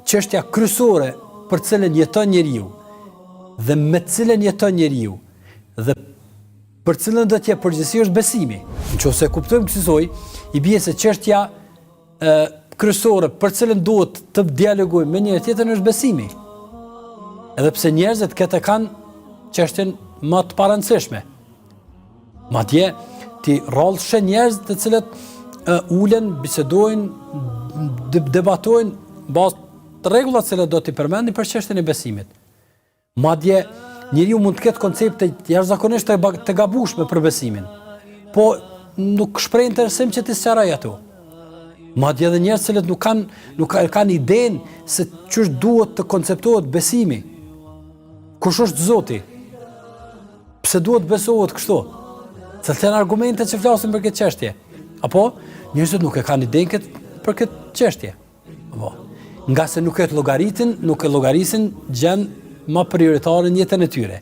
çështja kryesore për cilën jeton njeriu dhe me cilën jeton njeriu dhe për cilën do të jetë përgjithësi është besimi. Nëse kuptojmë kësaj, i bie se çështja kryesore për cilën duhet të dialogojmë me njëri tjetrin është besimi. Edhe pse njerëzit këtë kanë çështjen më të parëndësishme. Madje ti rrallë njerëz të cilët ulen, bisedojnë, debatojnë bazë të rregullat që do t'i përmendin për çështjen e besimit. Madje njeriu mund të ketë koncepte jashtëzakonisht të gabueshme për besimin, po nuk shpreh interesim që t'i sqaroj ato. Madje edhe njerëz që nuk kanë idenë se ç'është duhet të konceptohet besimi. Kush është Zoti? Pse duhet besohet kështu? Cilat janë argumentet që flasin për këtë çështje? Apo njerëzit nuk e kanë idenë për këtë çështje. Apo nga se nuk e llogarisin gjën më prioritare në jetën e tyre.